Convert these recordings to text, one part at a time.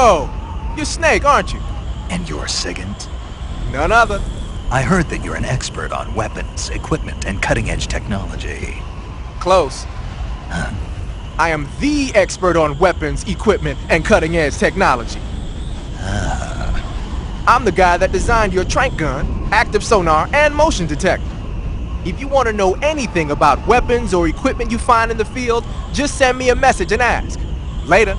Oh, you're Snake, aren't you? And you're Sigint? None other. I heard that you're an expert on weapons, equipment, and cutting-edge technology. Close. I am the expert on weapons, equipment, and cutting-edge technology. I'm the guy that designed your trank gun, active sonar, and motion detector. If you want to know anything about weapons or equipment you find in the field, just send me a message and ask. Later.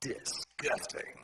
Disgusting.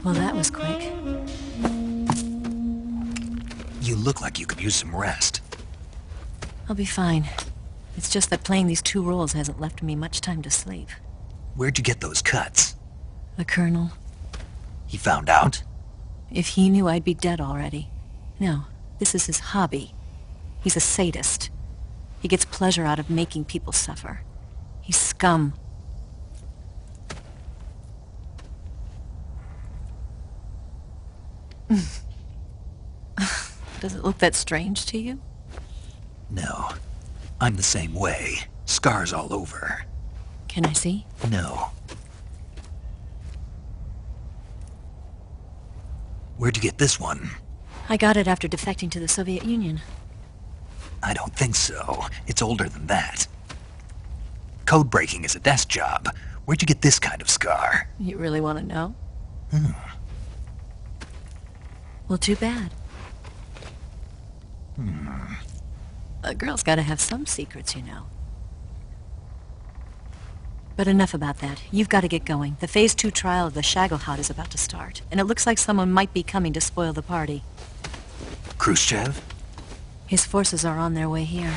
Well, that was quick. You look like you could use some rest. I'll be fine. It's just that playing these two roles hasn't left me much time to sleep. Where'd you get those cuts? The Colonel. He found out? If he knew, I'd be dead already. No, this is his hobby. He's a sadist. He gets pleasure out of making people suffer. He's scum. Does it look that strange to you? No. I'm the same way. Scars all over. Can I see? No. Where'd you get this one? I got it after defecting to the Soviet Union. I don't think so. It's older than that. Code breaking is a desk job. Where'd you get this kind of scar? You really want to know? Well, too bad. A girl's gotta have some secrets, you know. But enough about that. You've got to get going. The Phase 2 trial of the Shagohod is about to start, and it looks like someone might be coming to spoil the party. Khrushchev? His forces are on their way here.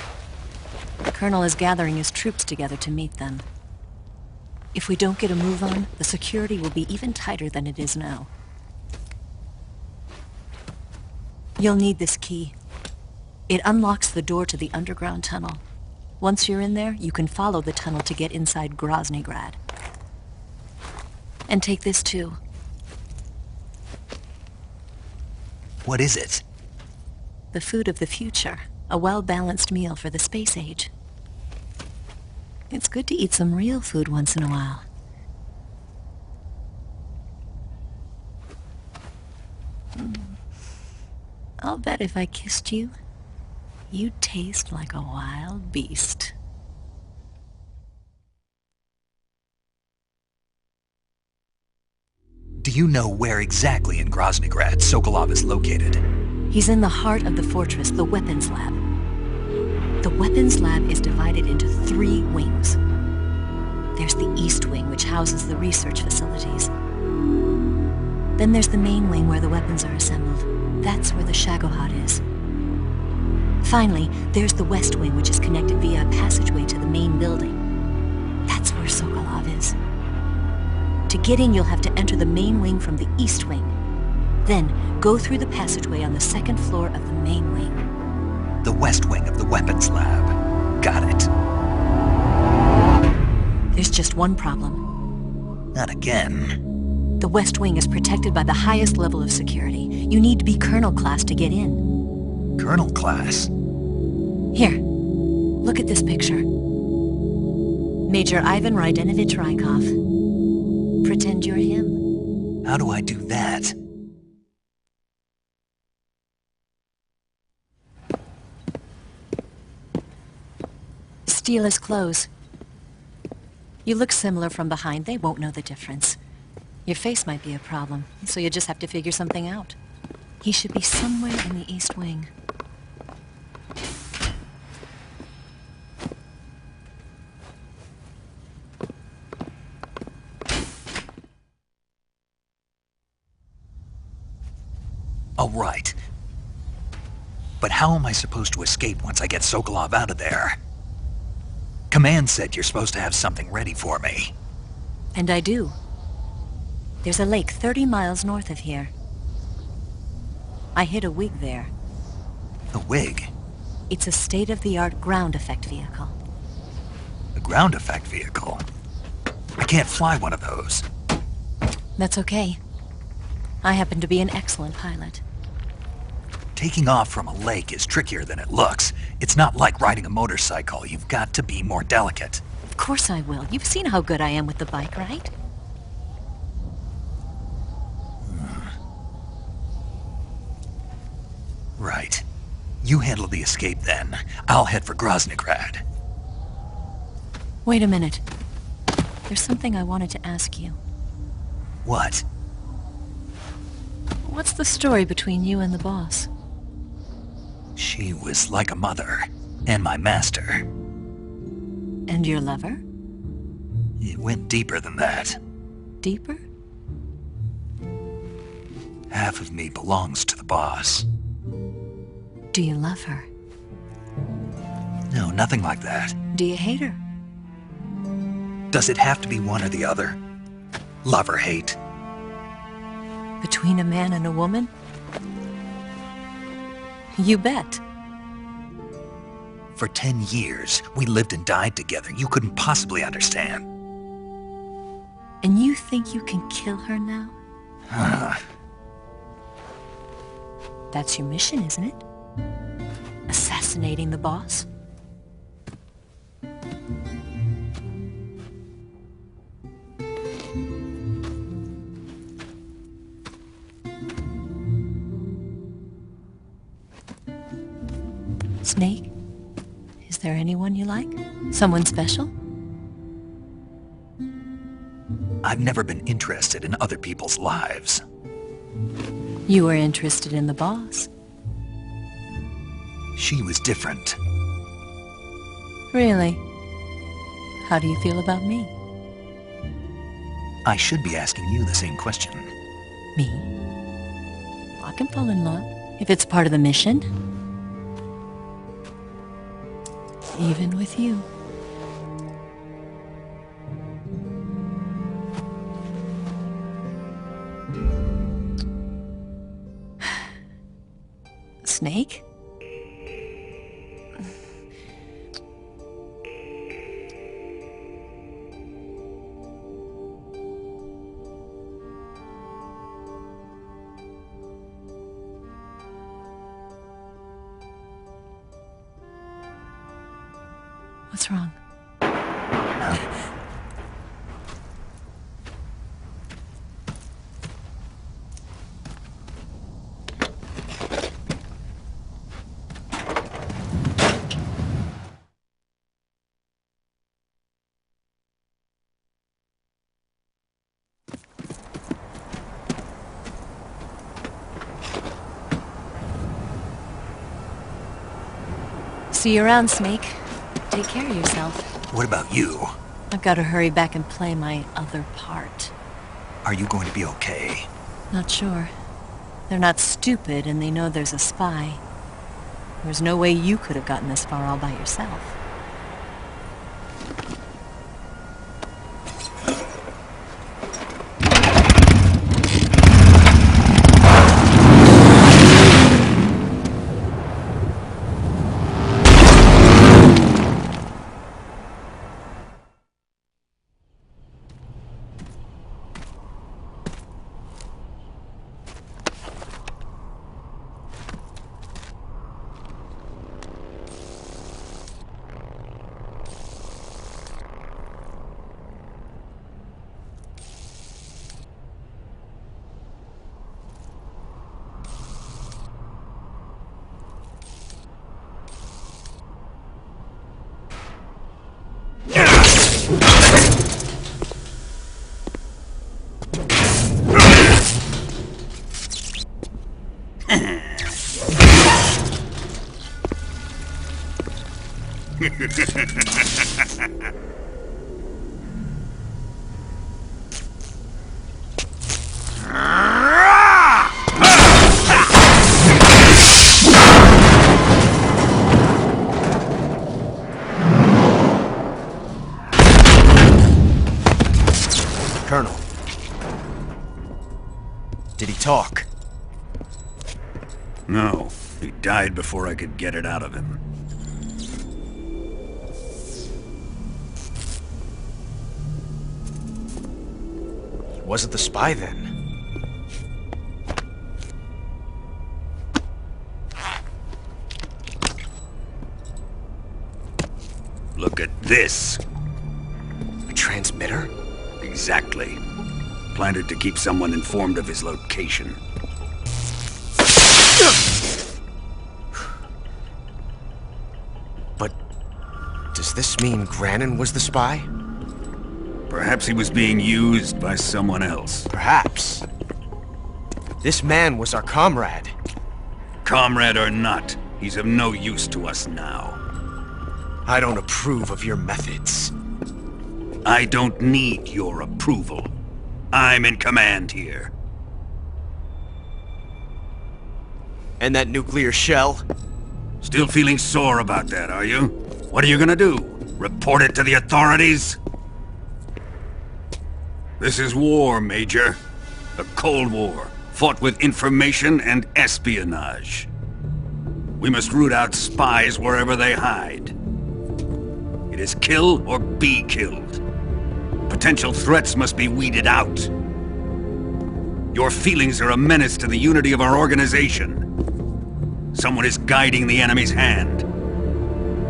The Colonel is gathering his troops together to meet them. If we don't get a move on, the security will be even tighter than it is now. You'll need this key. It unlocks the door to the underground tunnel. Once you're in there, you can follow the tunnel to get inside Groznygrad. And take this too. What is it? The food of the future. A well-balanced meal for the space age. It's good to eat some real food once in a while. I'll bet if I kissed you, you'd taste like a wild beast. Do you know where exactly in Groznygrad Sokolov is located? He's in the heart of the fortress, the weapons lab. The weapons lab is divided into 3 wings. There's the East Wing, which houses the research facilities. Then there's the main wing where the weapons are assembled. That's where the Shagohod is. Finally, there's the West Wing, which is connected via a passageway to the main building. That's where Sokolov is. To get in, you'll have to enter the main wing from the East Wing. Then, go through the passageway on the 2nd floor of the main wing. The West Wing of the weapons lab. Got it. There's just one problem. Not again. The West Wing is protected by the highest level of security. You need to be Colonel class to get in. Colonel class? Here, look at this picture. Major Ivan Rydenovich Rykov. Pretend you're him. How do I do that? Steal his clothes. You look similar from behind. They won't know the difference. Your face might be a problem, so you just have to figure something out. He should be somewhere in the East Wing. All right. But how am I supposed to escape once I get Sokolov out of there? Command said you're supposed to have something ready for me. And I do. There's a lake 30 miles north of here. I hid a wig there. A wig? It's a state-of-the-art ground effect vehicle. A ground effect vehicle? I can't fly one of those. That's okay. I happen to be an excellent pilot. Taking off from a lake is trickier than it looks. It's not like riding a motorcycle. You've got to be more delicate. Of course I will. You've seen how good I am with the bike, right? Right. You handle the escape then. I'll head for Groznygrad. Wait a minute. There's something I wanted to ask you. What? What's the story between you and the boss? She was like a mother, and my master. And your lover? It went deeper than that. Deeper? Half of me belongs to the boss. Do you love her? No, nothing like that. Do you hate her? Does it have to be one or the other? Love or hate? Between a man and a woman? You bet. For 10 years, we lived and died together. You couldn't possibly understand. And you think you can kill her now? That's your mission, isn't it? Assassinating the boss? Snake? Is there anyone you like? Someone special? I've never been interested in other people's lives. You were interested in the boss. She was different. Really? How do you feel about me? I should be asking you the same question. Me? I can fall in love if it's part of the mission. Even with you. Snake? What's wrong? See you around, Snake. Take care of yourself. What about you? I've got to hurry back and play my other part. Are you going to be okay? Not sure. They're not stupid, and they know there's a spy. There's no way you could have gotten this far all by yourself. Colonel. Did he talk? No, he died before I could get it out of him. Was it the spy then? Look at this. A transmitter? Exactly. Planted to keep someone informed of his location. But does this mean Grannon was the spy? Perhaps he was being used by someone else. Perhaps. This man was our comrade. Comrade or not, he's of no use to us now. I don't approve of your methods. I don't need your approval. I'm in command here. And that nuclear shell? Still feeling sore about that, are you? What are you gonna do? Report it to the authorities? This is war, Major. A Cold War, fought with information and espionage. We must root out spies wherever they hide. It is kill or be killed. Potential threats must be weeded out. Your feelings are a menace to the unity of our organization. Someone is guiding the enemy's hand.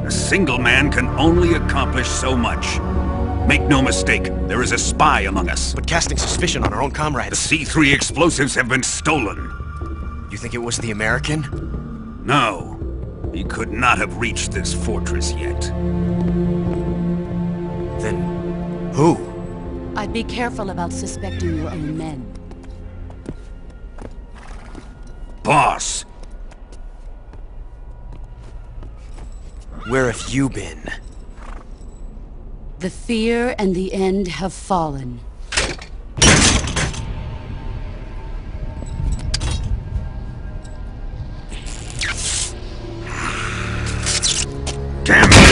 A single man can only accomplish so much. Make no mistake, there is a spy among us. But casting suspicion on our own The comrades. C3 explosives have been stolen. You think it was the American? No, he could not have reached this fortress yet. Then who? I'd be careful about suspecting your own men. Boss! Where have you been? The fear and the end have fallen. Damn it!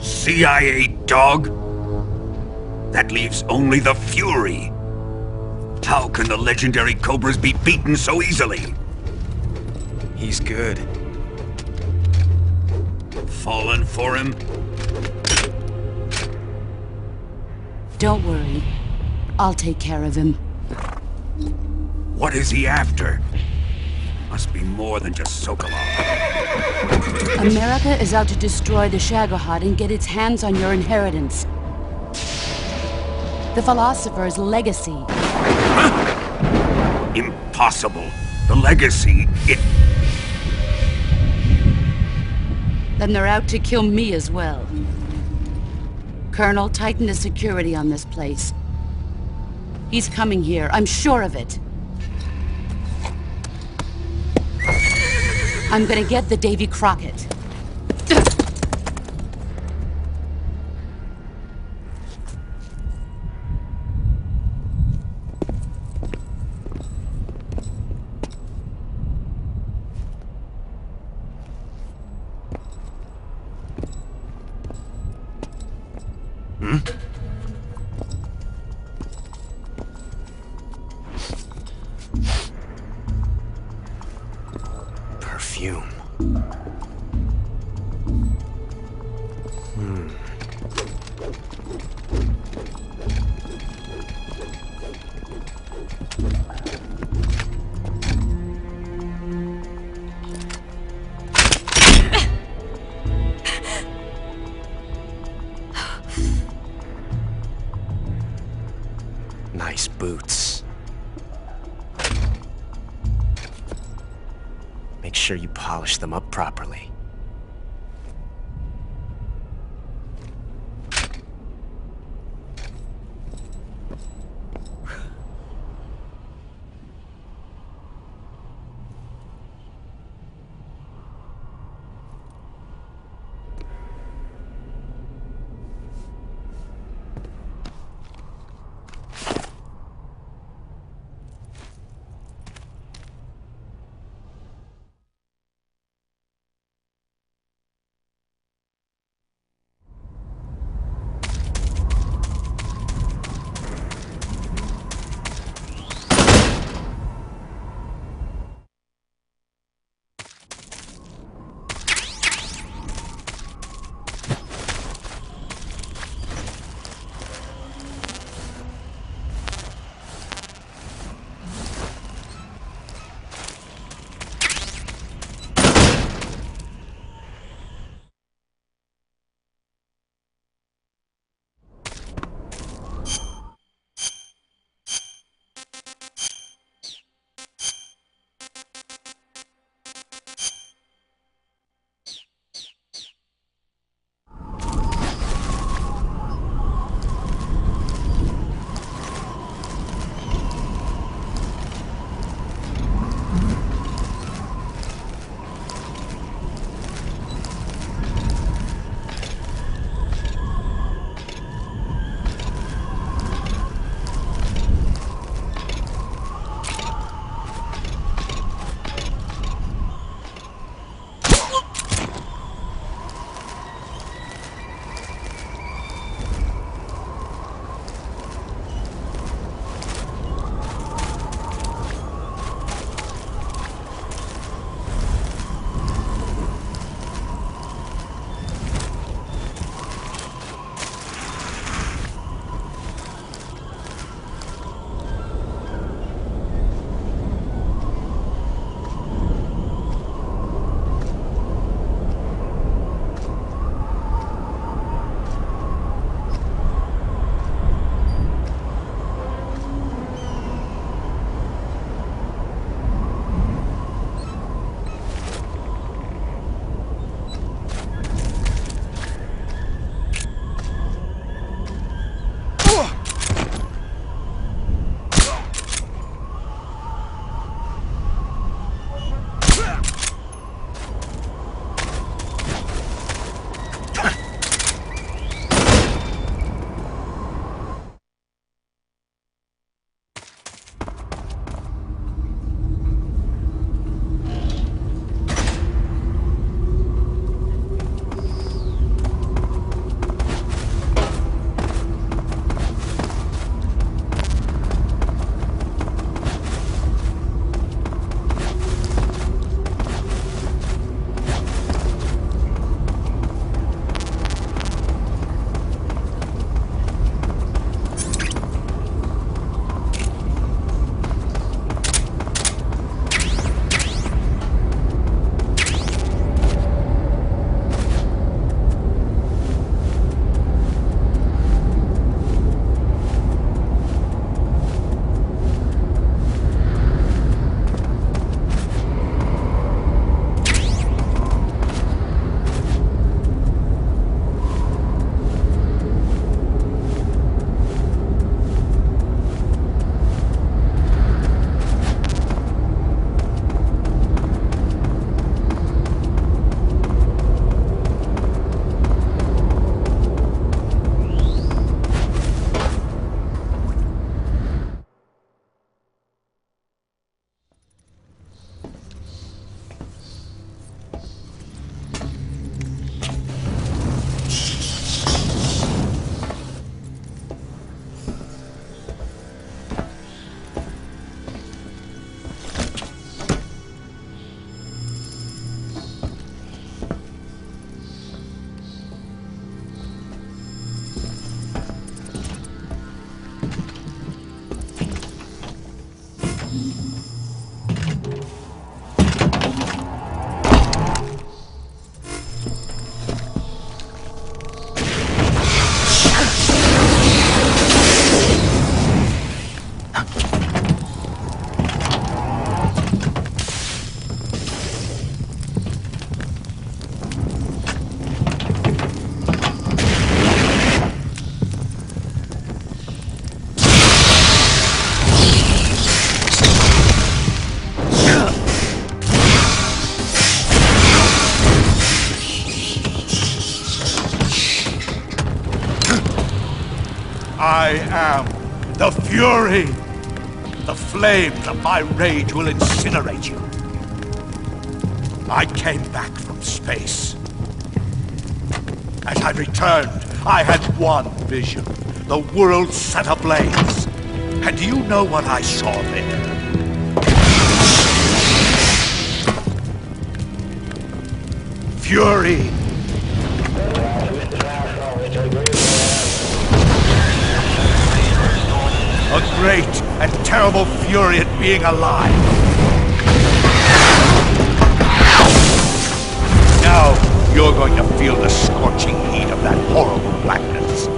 CIA dog? That leaves only the Fury. How can the legendary Cobras be beaten so easily? He's good. Fallen for him? Don't worry. I'll take care of him. What is he after? Must be more than just Sokolov. America is out to destroy the Shagohod and get its hands on your inheritance. The philosopher's legacy. Impossible. The legacy, Then they're out to kill me as well. Colonel, tighten the security on this place. He's coming here, I'm sure of it. I'm gonna get the Davy Crockett. Perfume. Nice boots. Make sure you polish them up properly. am the Fury. The flames of my rage will incinerate you. I came back from space. As I returned, I had one vision. The world set ablaze. And do you know what I saw there? Fury. A great and terrible fury at being alive. Now, you're going to feel the scorching heat of that horrible blackness.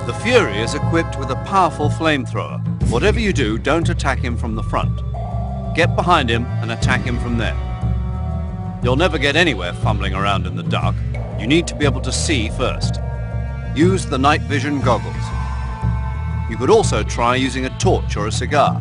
The Fury is equipped with a powerful flamethrower. Whatever you do, don't attack him from the front. Get behind him and attack him from there. You'll never get anywhere fumbling around in the dark. You need to be able to see first. Use the night vision goggles. You could also try using a torch or a cigar.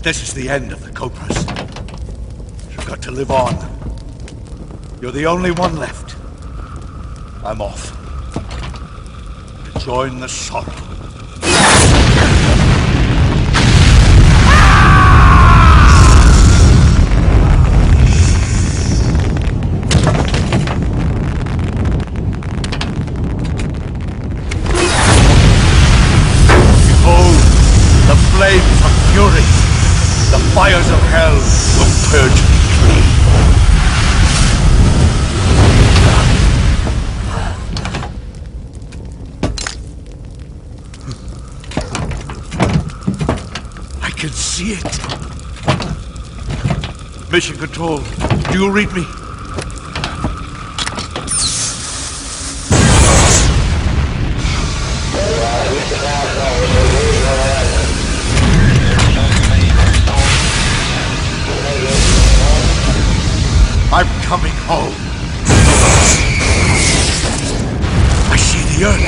This is the end of the Cobras. You've got to live on. You're the only one left. I'm off. To join the sorrow. Flames of fury, the fires of hell will purge me clean. I can see it. Mission Control, do you read me? I'm coming home. I see the earth.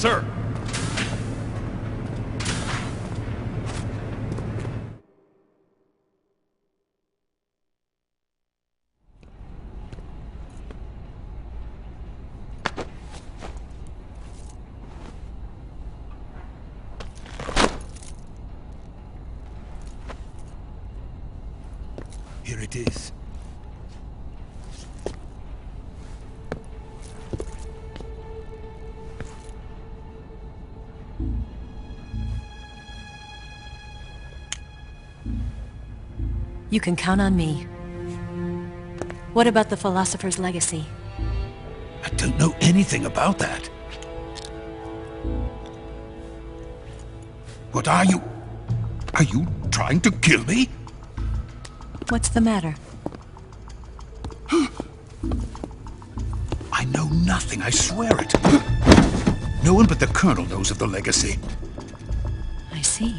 sir. Here it is. You can count on me. What about the philosopher's legacy? I don't know anything about that. What are you? Are you trying to kill me? What's the matter? I know nothing, I swear it. No one but the Colonel knows of the legacy. I see.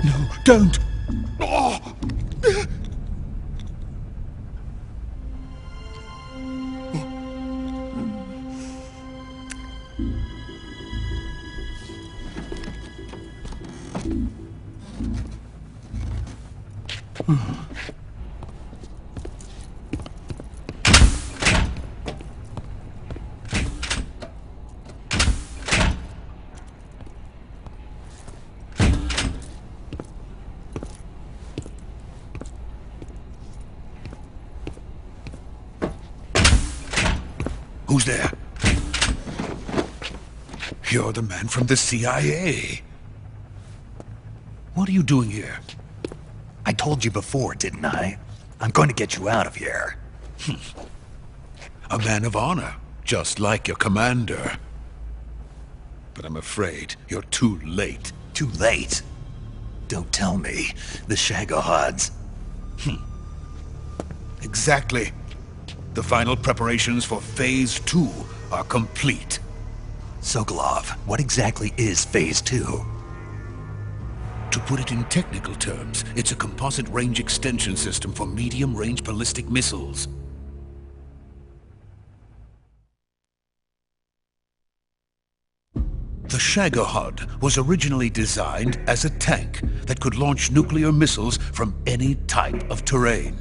No, don't! Oh. Who's there? You're the man from the CIA. What are you doing here? I told you before, didn't I? I'm going to get you out of here. A man of honor, just like your commander. But I'm afraid you're too late. Too late? Don't tell me. The Shagohods. Exactly. The final preparations for Phase 2 are complete. Sokolov, what exactly is Phase 2? To put it in technical terms, it's a composite range extension system for medium-range ballistic missiles. The Shagohod was originally designed as a tank that could launch nuclear missiles from any type of terrain.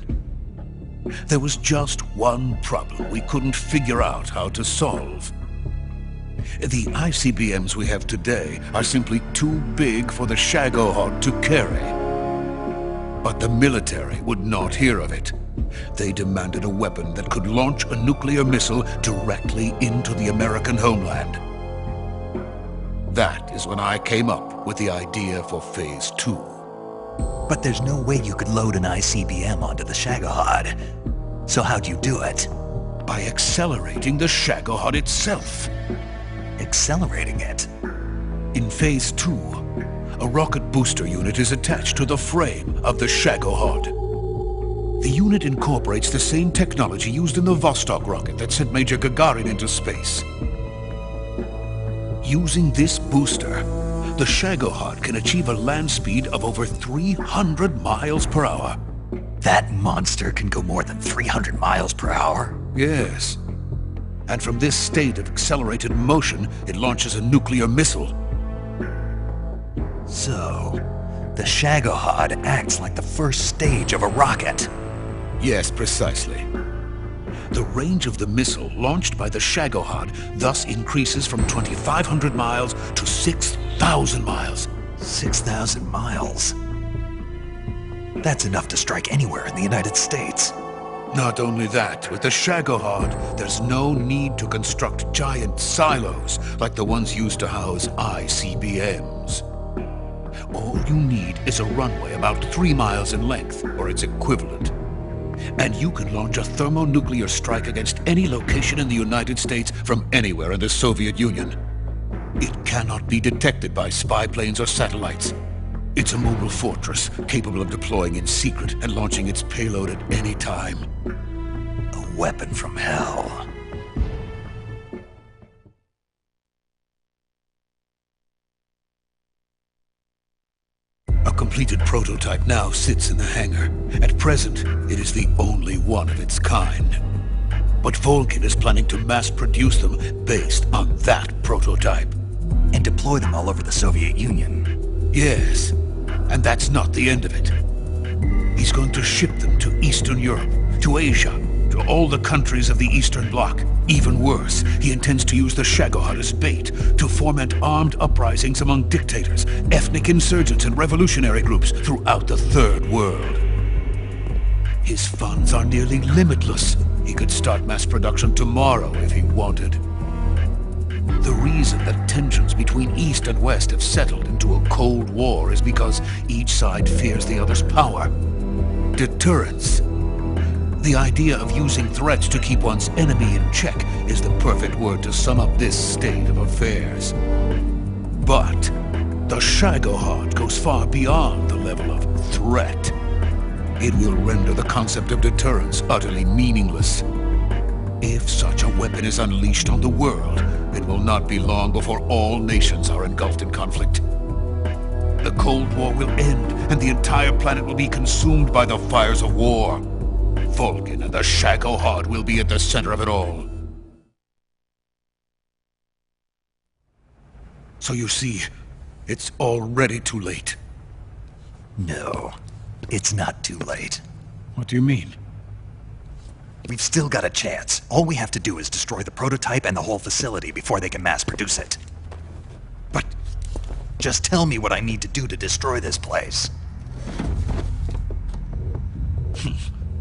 There was just one problem we couldn't figure out how to solve. The ICBMs we have today are simply too big for the Shagohod to carry. But the military would not hear of it. They demanded a weapon that could launch a nuclear missile directly into the American homeland. That is when I came up with the idea for Phase 2. But there's no way you could load an ICBM onto the Shagohod. So how'd you do it? By accelerating the Shagohod itself. Accelerating it? In Phase 2, a rocket booster unit is attached to the frame of the Shagohod. The unit incorporates the same technology used in the Vostok rocket that sent Major Gagarin into space. Using this booster, the Shagohod can achieve a land speed of over 300 miles per hour. That monster can go more than 300 miles per hour? Yes. And from this state of accelerated motion, it launches a nuclear missile. So, the Shagohod acts like the first stage of a rocket. Yes, precisely. The range of the missile launched by the Shagohod thus increases from 2,500 miles to 6,000 miles. 6,000 miles? That's enough to strike anywhere in the United States. Not only that, with the Shagohod, there's no need to construct giant silos like the ones used to house ICBMs. All you need is a runway about 3 miles in length, or its equivalent. And you can launch a thermonuclear strike against any location in the United States from anywhere in the Soviet Union. It cannot be detected by spy planes or satellites. It's a mobile fortress, capable of deploying in secret and launching its payload at any time. A weapon from hell. A completed prototype now sits in the hangar. At present, it is the only one of its kind. But Volkin is planning to mass produce them based on that prototype. and deploy them all over the Soviet Union. Yes, and that's not the end of it. He's going to ship them to Eastern Europe, to Asia, to all the countries of the Eastern Bloc. Even worse, he intends to use the Shagohod as bait to foment armed uprisings among dictators, ethnic insurgents, and revolutionary groups throughout the Third World. His funds are nearly limitless. He could start mass production tomorrow if he wanted. The reason that tensions between East and West have settled into a Cold War is because each side fears the other's power. Deterrence. The idea of using threats to keep one's enemy in check is the perfect word to sum up this state of affairs. But the Shagohod goes far beyond the level of threat. It will render the concept of deterrence utterly meaningless. If such a weapon is unleashed on the world, it will not be long before all nations are engulfed in conflict. The Cold War will end, and the entire planet will be consumed by the fires of war. Vulcan and the Shagohod will be at the center of it all. So you see, it's already too late. No, it's not too late. What do you mean? We've still got a chance. All we have to do is destroy the prototype and the whole facility before they can mass produce it. But just tell me what I need to do to destroy this place.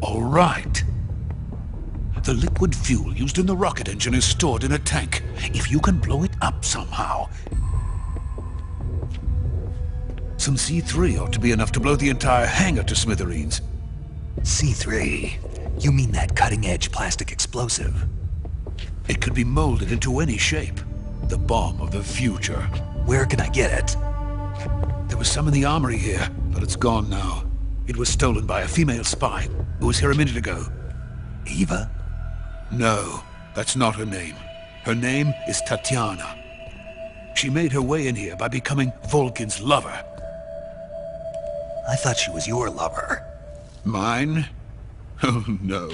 All right. The liquid fuel used in the rocket engine is stored in a tank. If you can blow it up somehow... Some C3 ought to be enough to blow the entire hangar to smithereens. C3? You mean that cutting-edge plastic explosive? It could be molded into any shape. The bomb of the future. Where can I get it? There was some in the armory here, but it's gone now. It was stolen by a female spy who was here a minute ago. Eva? No, that's not her name. Her name is Tatiana. She made her way in here by becoming Vulcan's lover. I thought she was your lover. Mine? Oh no,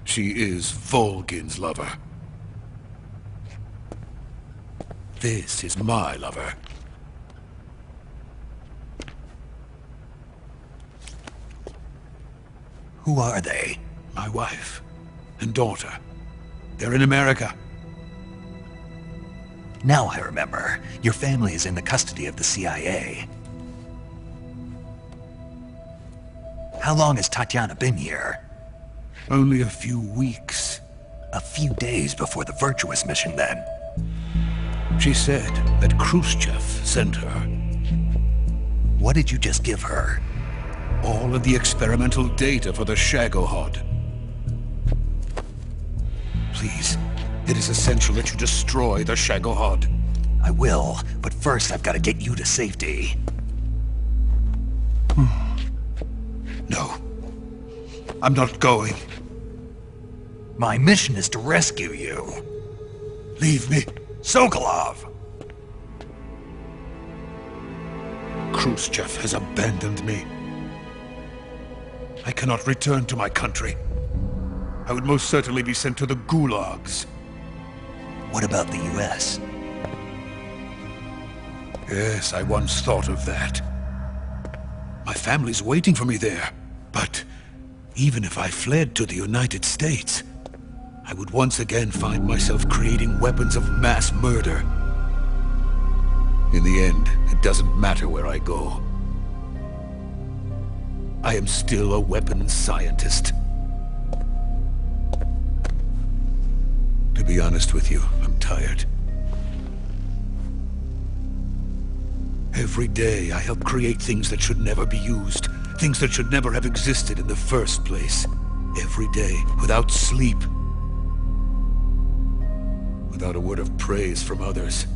she is Vulcan's lover. This is my lover. Who are they? My wife and daughter. They're in America. Now I remember. Your family is in the custody of the CIA. How long has Tatiana been here? Only a few weeks. A few days before the Virtuous mission, then. She said that Khrushchev sent her. What did you just give her? All of the experimental data for the Shagohod. Please, it is essential that you destroy the Shagohod. I will, but first I've got to get you to safety. No. I'm not going. My mission is to rescue you. Leave me. Sokolov! Khrushchev has abandoned me. I cannot return to my country. I would most certainly be sent to the gulags. What about the US? Yes, I once thought of that. My family's waiting for me there. But even if I fled to the United States, I would once again find myself creating weapons of mass murder. In the end, it doesn't matter where I go. I am still a weapons scientist. To be honest with you, I'm tired. Every day I help create things that should never be used, things that should never have existed in the first place. Every day, without sleep. Without a word of praise from others.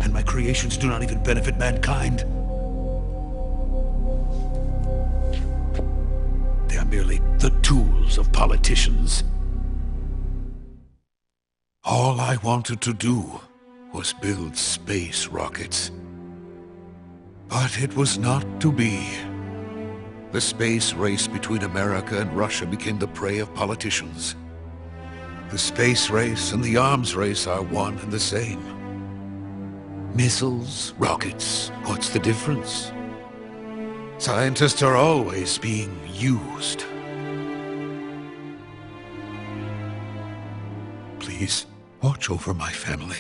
And my creations do not even benefit mankind. They are merely the tools of politicians. All I wanted to do was build space rockets. But it was not to be. The space race between America and Russia became the prey of politicians. The space race and the arms race are one and the same. Missiles, rockets, what's the difference? Scientists are always being used. Please, watch over my family.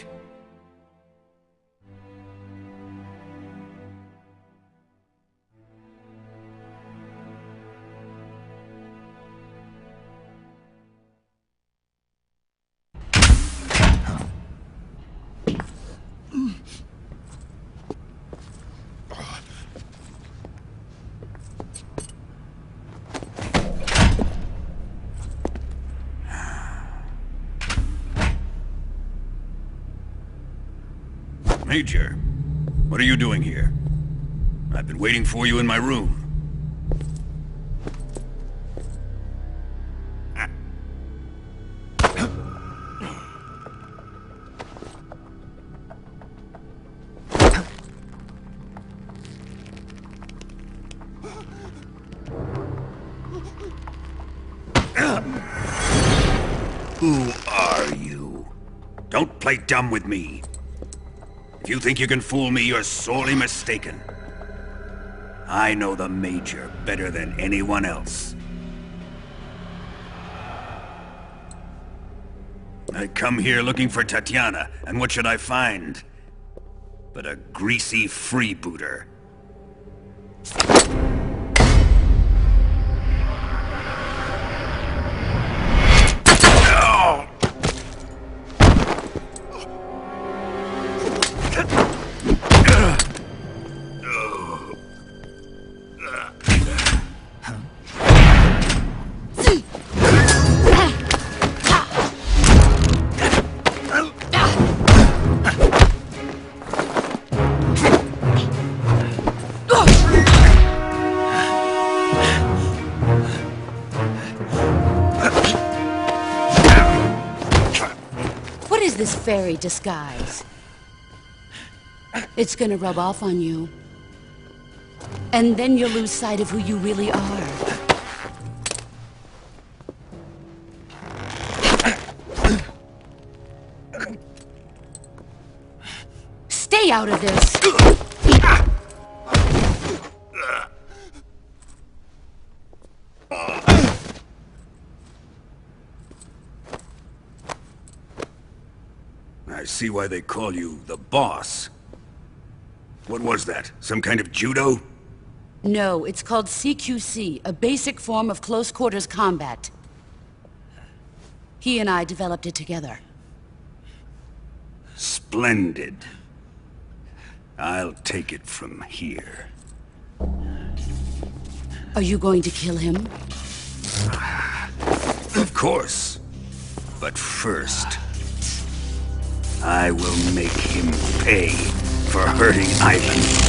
Major, what are you doing here? I've been waiting for you in my room. Who are you? Don't play dumb with me. If you think you can fool me, you're sorely mistaken. I know the Major better than anyone else. I come here looking for Tatiana, and what should I find? But a greasy freebooter. This fairy disguise. It's gonna rub off on you. And then you'll lose sight of who you really are. Stay out of this! I see why they call you the boss. What was that? Some kind of judo? No, it's called CQC, a basic form of close quarters combat. He and I developed it together. Splendid. I'll take it from here. Are you going to kill him? Of course. But first, I will make him pay for hurting Ivan.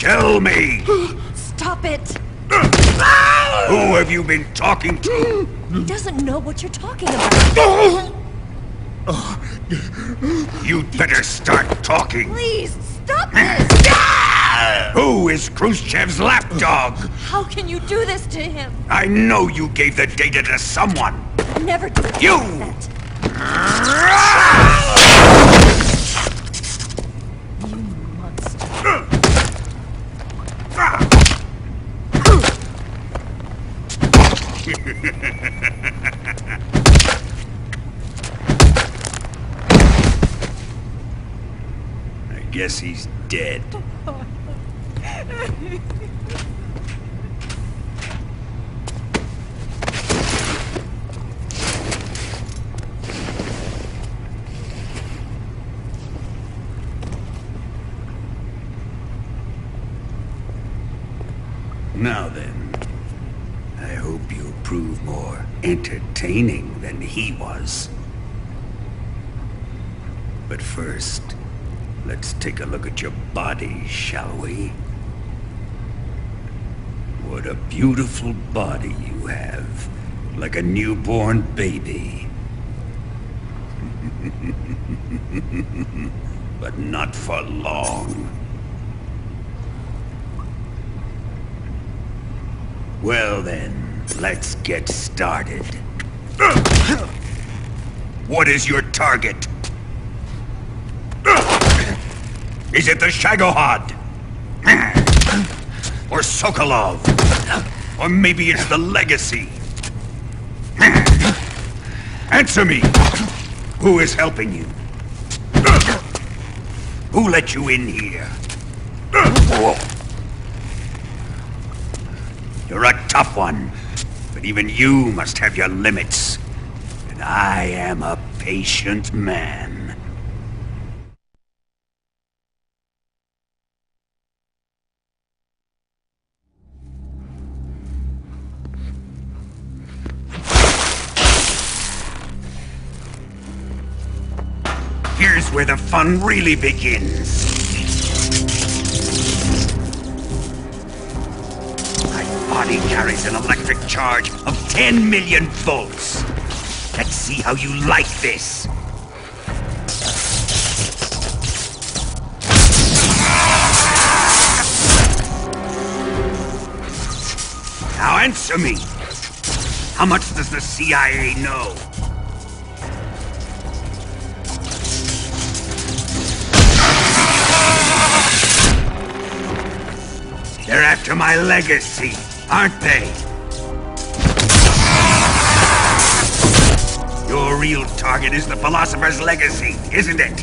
Tell me! Stop it! Who have you been talking to? He doesn't know what you're talking about. You'd better start talking. Please, stop this! Who is Khrushchev's lapdog? How can you do this to him? I know you gave the data to someone. Never do You! that. You monster. I guess he's dead. Now then, I hope you'll prove more entertaining than he was. But first, let's take a look at your body, shall we? What a beautiful body you have, like a newborn baby. But not for long. Well then, let's get started. What is your target? Is it the Shagohod? Or Sokolov? Or maybe it's the Legacy? Answer me! Who is helping you? Who let you in here? You're a tough one, but even you must have your limits. And I am a patient man. Here's where the fun really begins. My body carries an electric charge of 10 million volts. Let's see how you like this. Now answer me. How much does the CIA know? They're after my legacy, aren't they? Your real target is the Philosopher's Legacy, isn't it?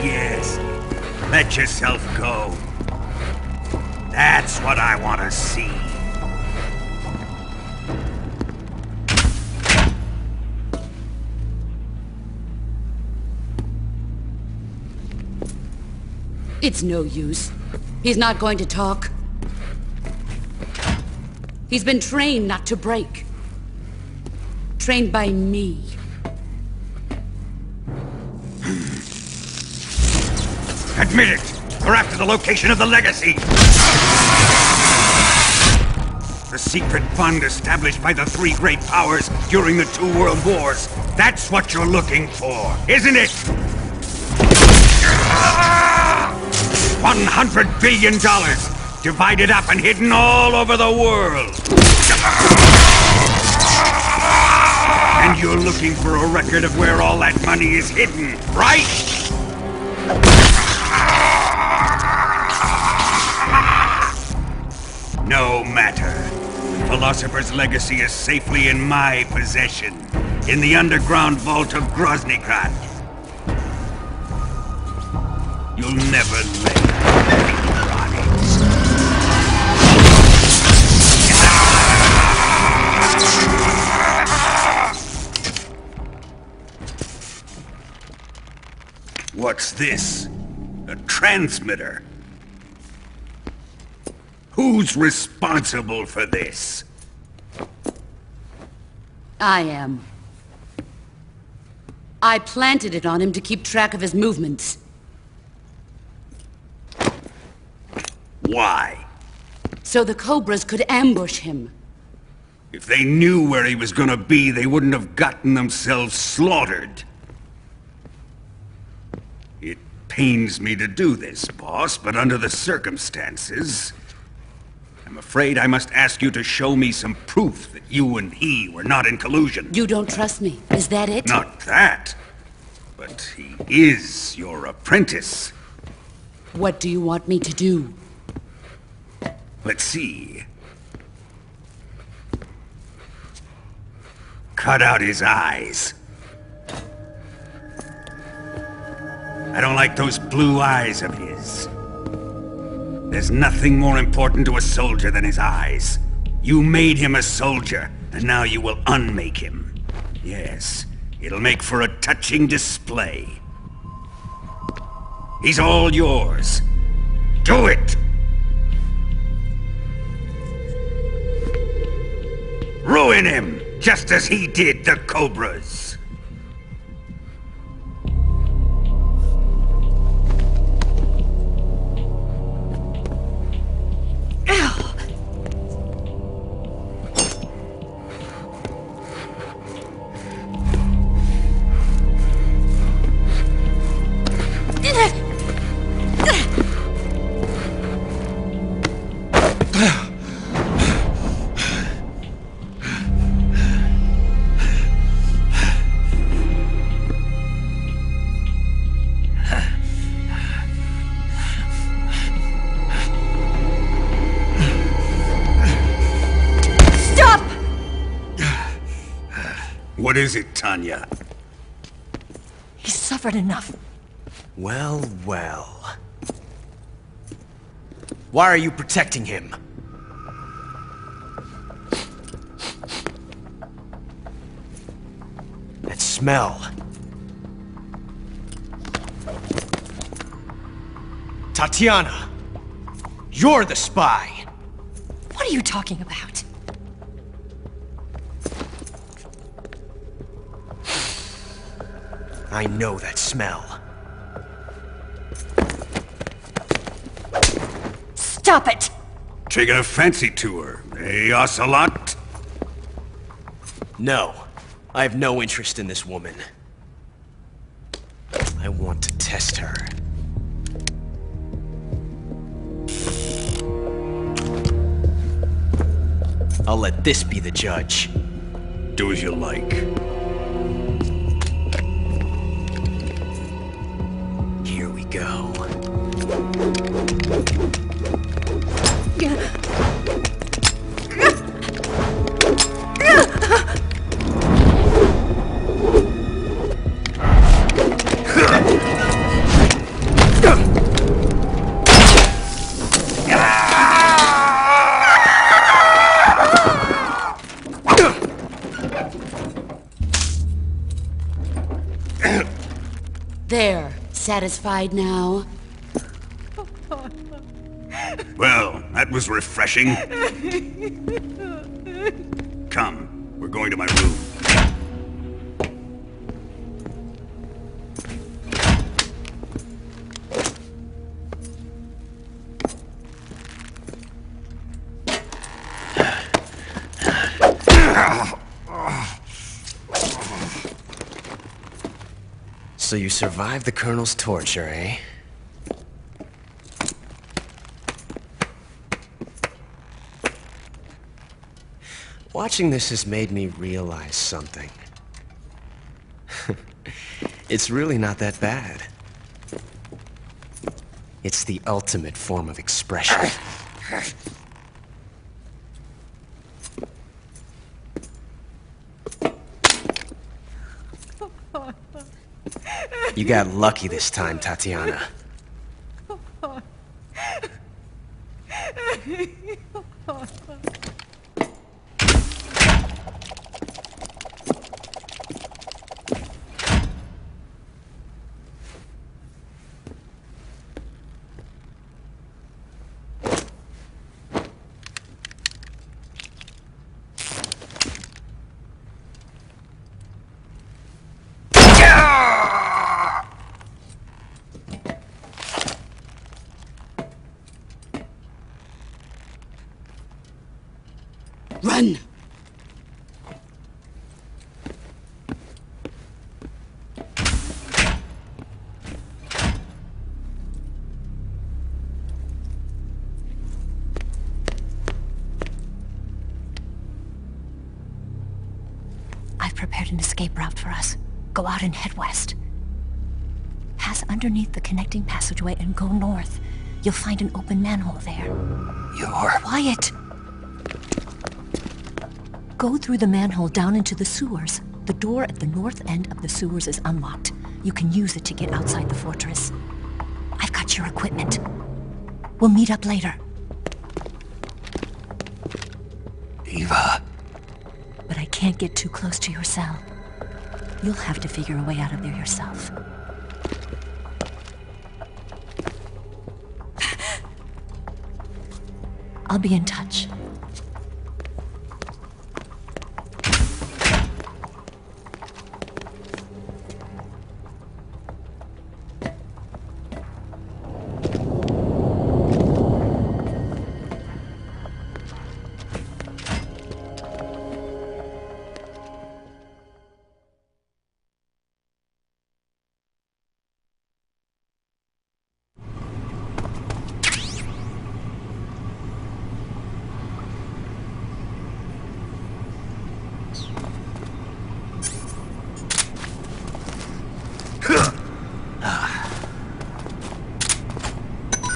Yes. Let yourself go. That's what I want to see. It's no use. He's not going to talk. He's been trained not to break. Trained by me. Admit it! We're after the location of the Legacy! The secret fund established by the three great powers during the 2 world wars. That's what you're looking for, isn't it? $100 billion, divided up and hidden all over the world. And you're looking for a record of where all that money is hidden, right? No matter. The Philosopher's Legacy is safely in my possession, in the underground vault of Groznygrad. You'll never lay a finger on it. What's this? A transmitter. Who's responsible for this? I am. I planted it on him to keep track of his movements. Why? So the Cobras could ambush him. If they knew where he was gonna be, they wouldn't have gotten themselves slaughtered. It pains me to do this, boss, but under the circumstances, I'm afraid I must ask you to show me some proof that you and he were not in collusion. You don't trust me, is that it? Not that, but he is your apprentice. What do you want me to do? Let's see. Cut out his eyes. I don't like those blue eyes of his. There's nothing more important to a soldier than his eyes. You made him a soldier, and now you will unmake him. Yes, it'll make for a touching display. He's all yours. Do it! Ruin him, just as he did the Cobras. What is it, Tanya? He's suffered enough. Well, well. Why are you protecting him? That smell. Tatiana! You're the spy! What are you talking about? I know that smell. Stop it! Taking a fancy to her, eh, Ocelot? No. I have no interest in this woman. I want to test her. I'll let this be the judge. Do as you like. Here we go. There. Satisfied now? Well, that was refreshing. Come, we're going to my room. So you survived the Colonel's torture, eh? Watching this has made me realize something. It's really not that bad. It's the ultimate form of expression. You got lucky this time, Tatiana. Run! I've prepared an escape route for us. Go out and head west. Pass underneath the connecting passageway and go north. You'll find an open manhole there. You're... Quiet! Go through the manhole down into the sewers. The door at the north end of the sewers is unlocked. You can use it to get outside the fortress. I've got your equipment. We'll meet up later. Eva... But I can't get too close to your cell. You'll have to figure a way out of there yourself. I'll be in touch.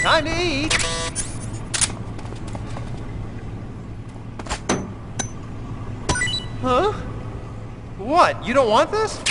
Time to eat! Huh? What? You don't want this?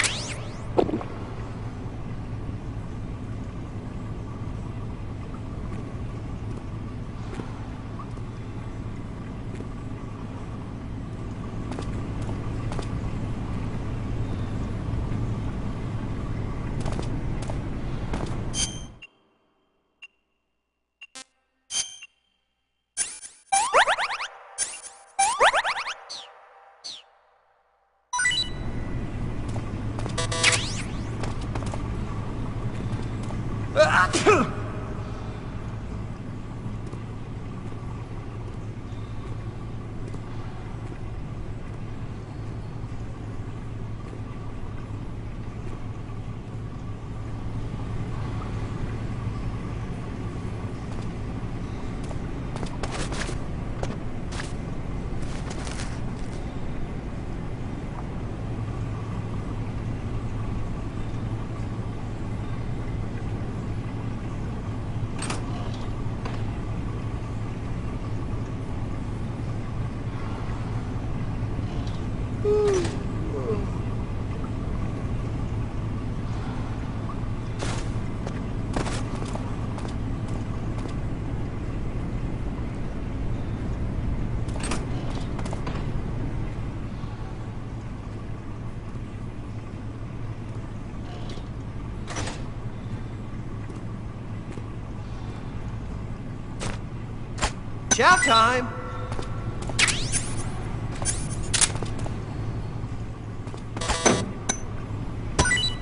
Chow time!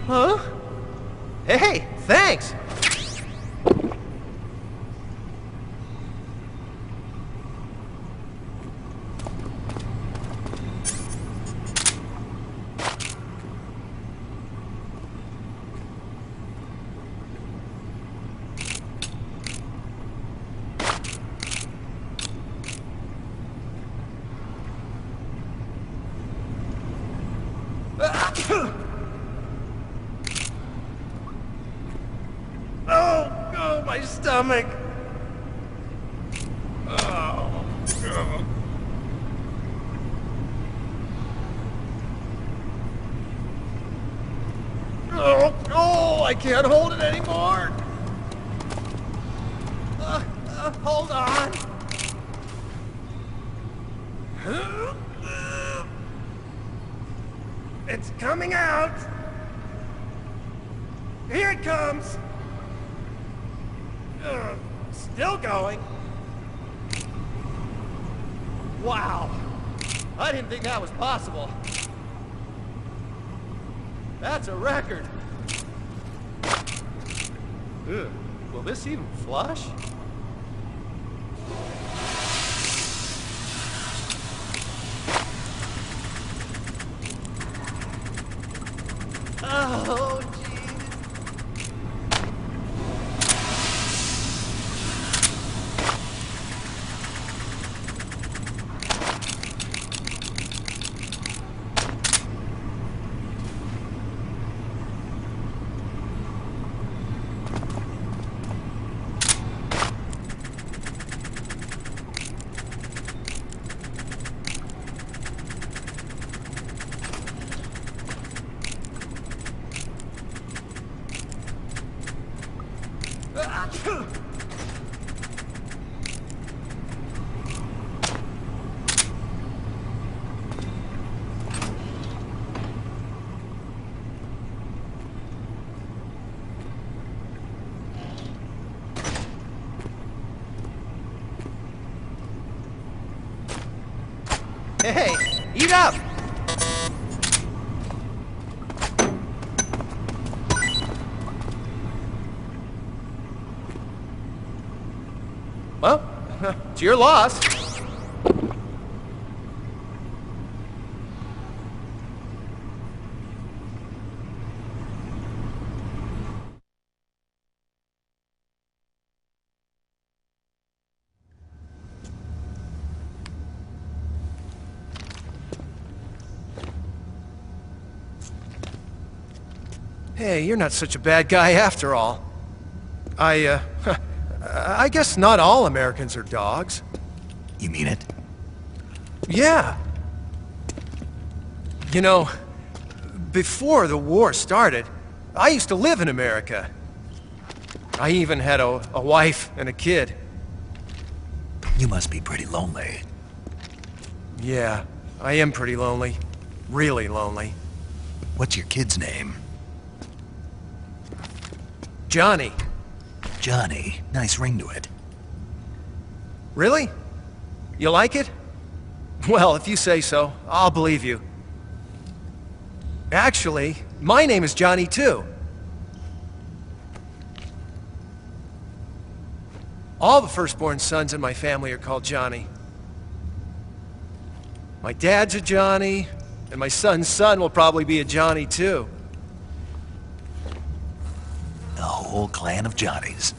Huh? Hey, thanks! Oh, my stomach. Oh, God. Oh, I can't hold it anymore. Hold on. It's coming out. Here it comes. Still going. Wow. I didn't think that was possible. That's a record. Ugh. Will this even flush? Hey, eat up! Well, it's your loss. Hey, you're not such a bad guy after all. I guess not all Americans are dogs. You mean it? Yeah. You know, before the war started, I used to live in America. I even had a wife and a kid. You must be pretty lonely. Yeah, I am pretty lonely. Really lonely. What's your kid's name? Johnny. Johnny. Nice ring to it. Really? You like it? Well, if you say so, I'll believe you. Actually, my name is Johnny too. All the firstborn sons in my family are called Johnny. My dad's a Johnny, and my son's son will probably be a Johnny too. A whole clan of Johnnies.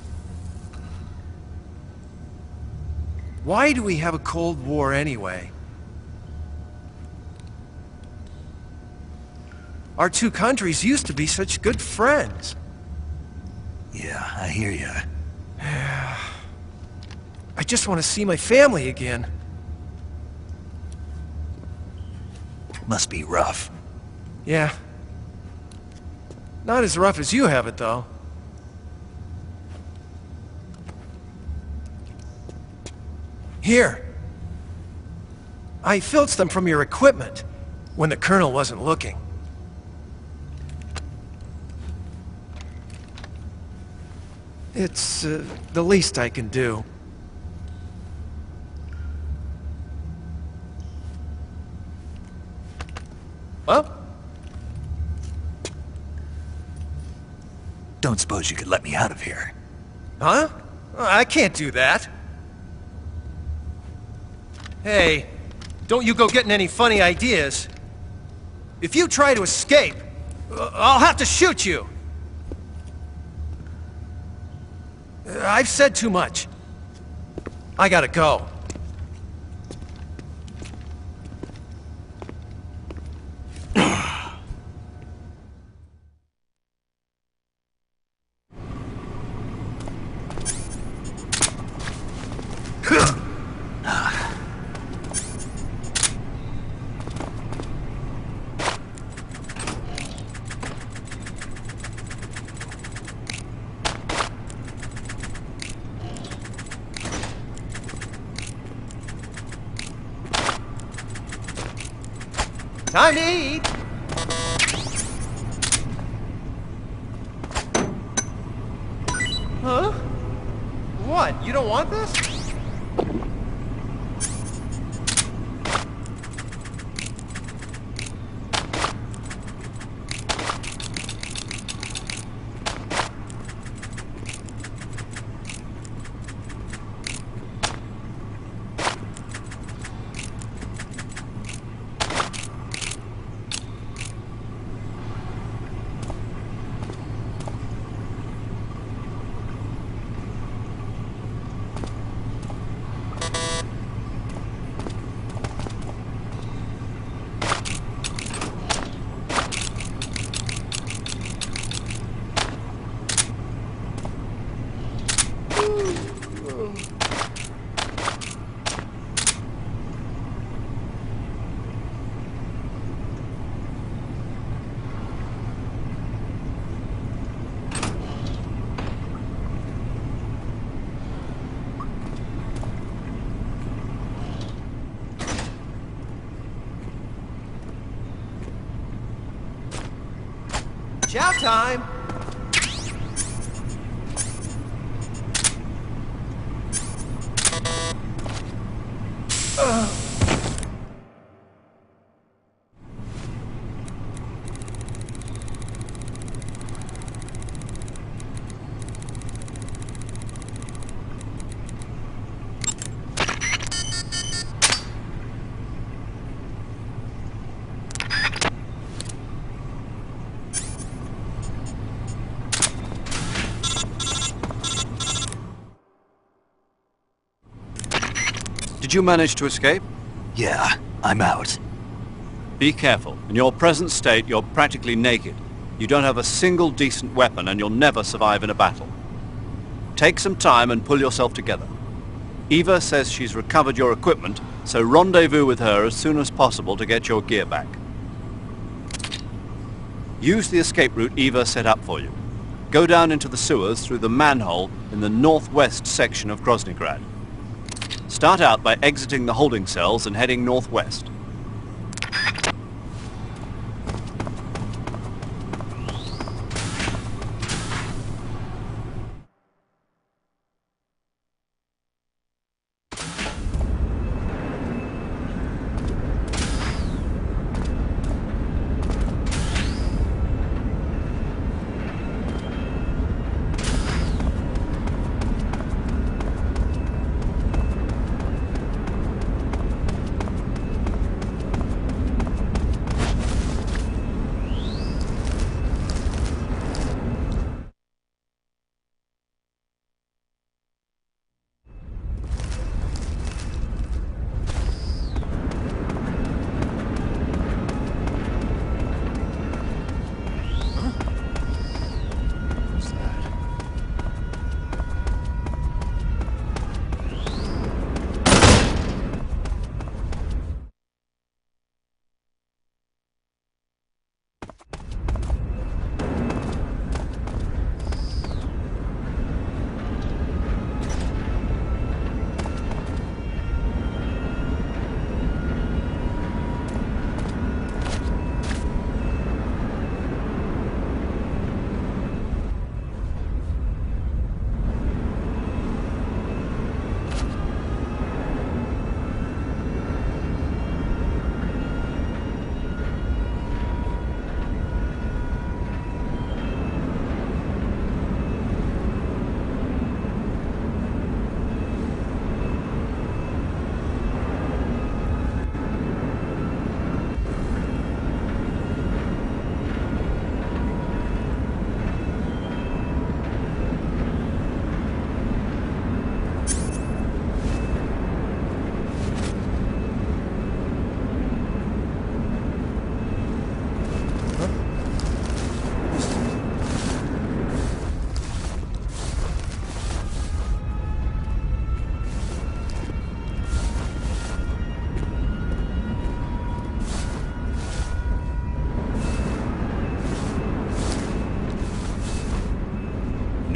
Why do we have a Cold War anyway? Our two countries used to be such good friends. Yeah, I hear you. I just want to see my family again. Must be rough. Yeah. Not as rough as you have it, though. Here. I filched them from your equipment when the Colonel wasn't looking. It's the least I can do. Well? Don't suppose you could let me out of here? Huh? I can't do that. Hey, don't you go getting any funny ideas. If you try to escape, I'll have to shoot you. I've said too much. I gotta go. Time to eat! Huh? What? You don't want this? time. Did you manage to escape? Yeah, I'm out. Be careful. In your present state, you're practically naked. You don't have a single decent weapon, and you'll never survive in a battle. Take some time and pull yourself together. Eva says she's recovered your equipment, so rendezvous with her as soon as possible to get your gear back. Use the escape route Eva set up for you. Go down into the sewers through the manhole in the northwest section of Groznygrad. Start out by exiting the holding cells and heading northwest.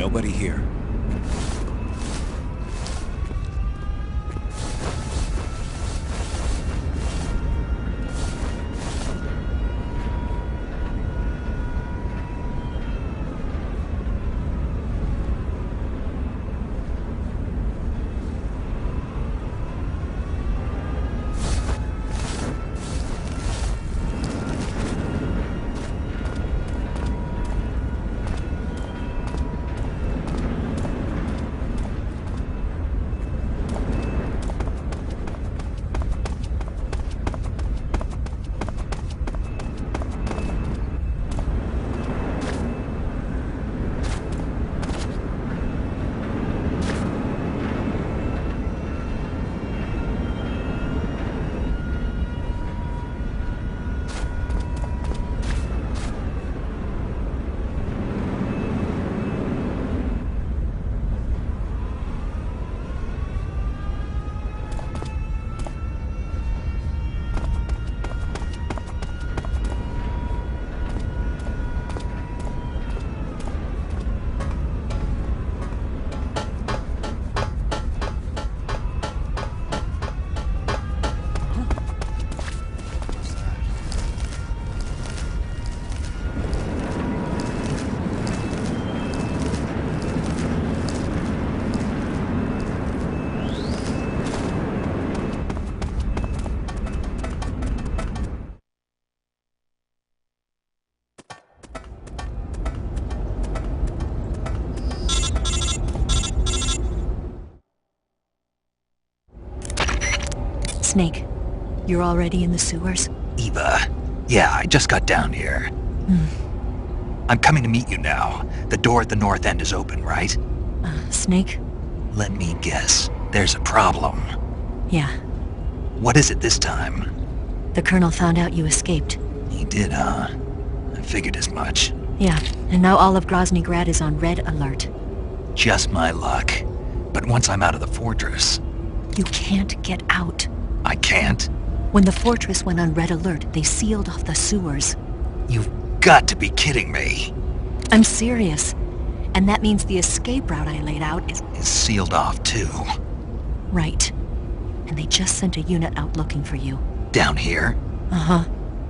Nobody here. Snake, you're already in the sewers? Eva, yeah, I just got down here. I'm coming to meet you now. The door at the north end is open, right? Snake? Let me guess. There's a problem. Yeah. What is it this time? The Colonel found out you escaped. He did, huh? I figured as much. Yeah, and now all of Grozny Grad is on red alert. Just my luck. But once I'm out of the fortress... You can't get out. I can't? When the fortress went on red alert, they sealed off the sewers. You've got to be kidding me. I'm serious. And that means the escape route I laid out is sealed off, too. Right. And they just sent a unit out looking for you. Down here? Uh-huh.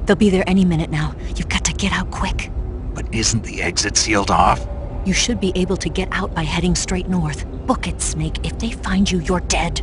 They'll be there any minute now. You've got to get out quick. But isn't the exit sealed off? You should be able to get out by heading straight north. Book it, Snake. If they find you, you're dead.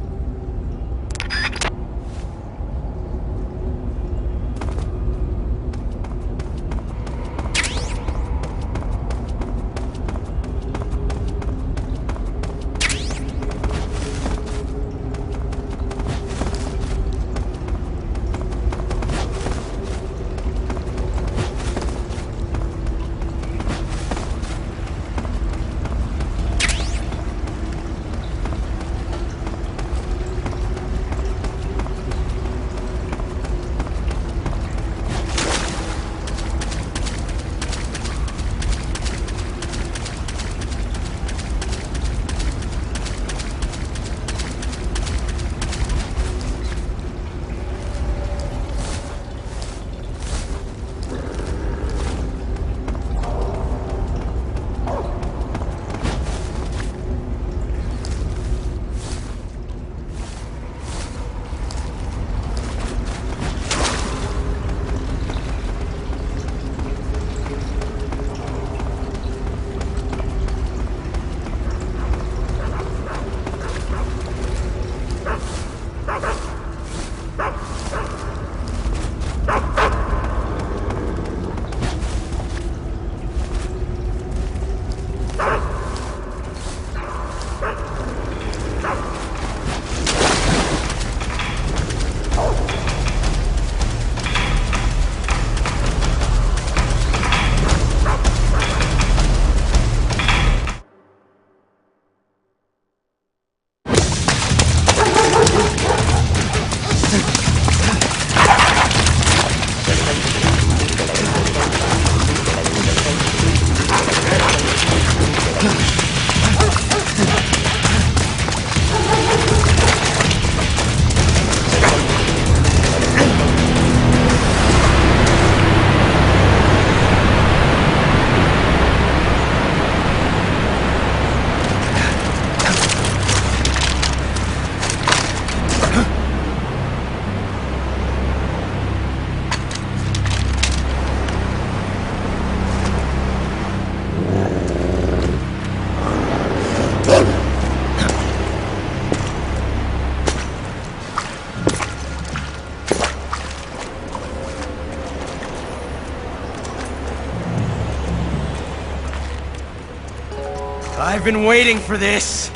I've been waiting for this.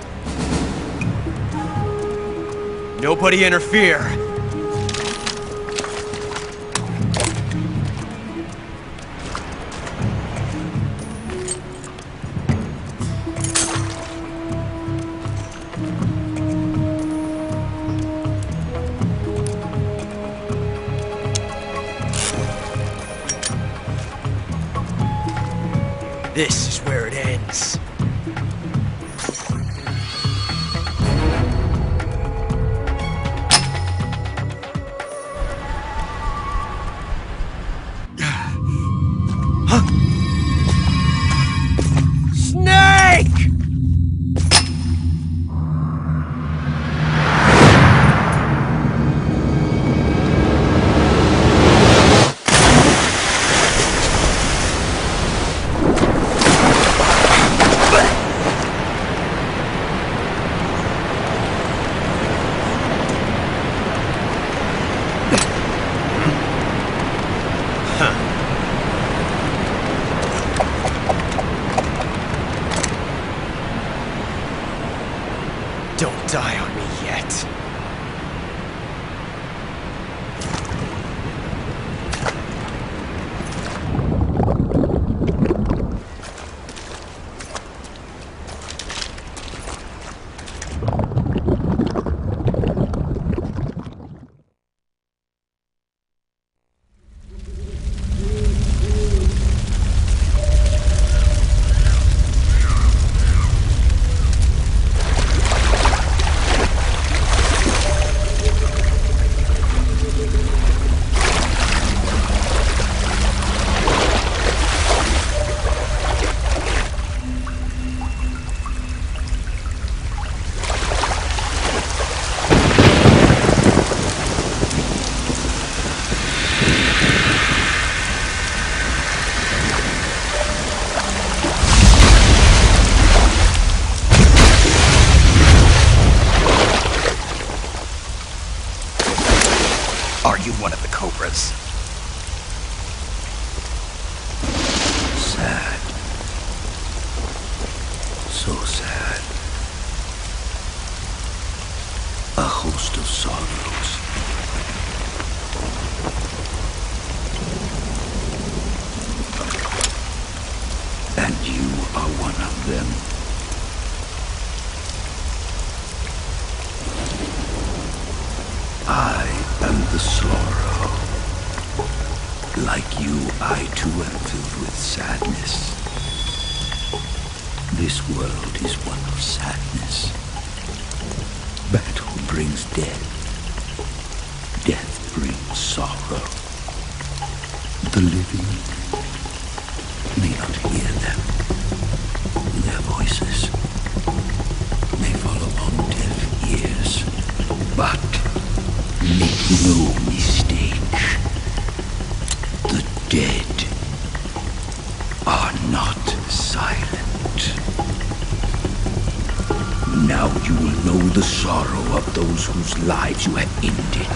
Nobody interfere. This is where it ends. Don't die on me yet. So sad. A host of sorrows. And you are one of them. I am the sorrow. Like you, I too am filled with sadness. This world is one of sadness. Battle brings death. Death brings sorrow. The living may not hear them. Their voices may fall upon deaf ears. But make no mistake. The dead are not silent. Now you will know the sorrow of those whose lives you have ended.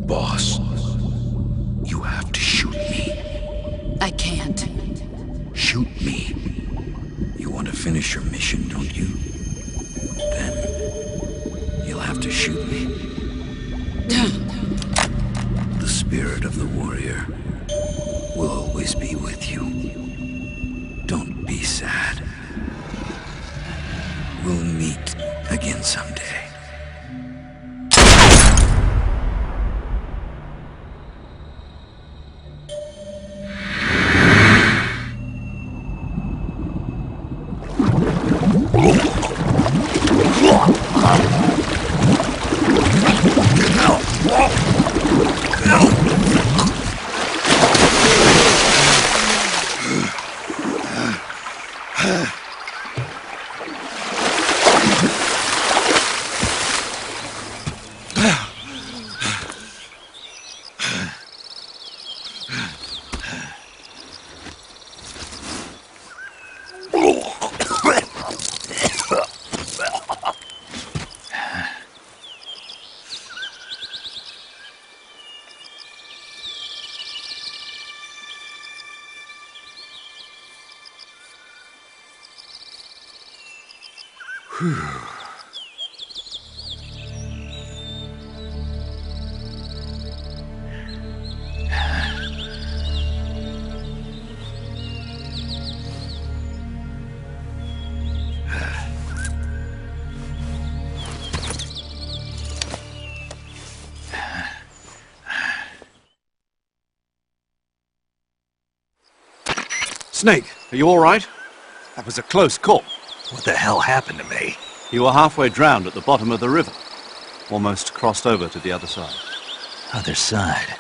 Boss, you have to shoot me. I can't. Shoot me. You want to finish your mission, don't you? Then you'll have to shoot me. The spirit of the warrior will always be with you. Don't be sad. We'll meet again someday. Snake, are you all right? That was a close call. What the hell happened to me? You were halfway drowned at the bottom of the river. Almost crossed over to the other side. Other side.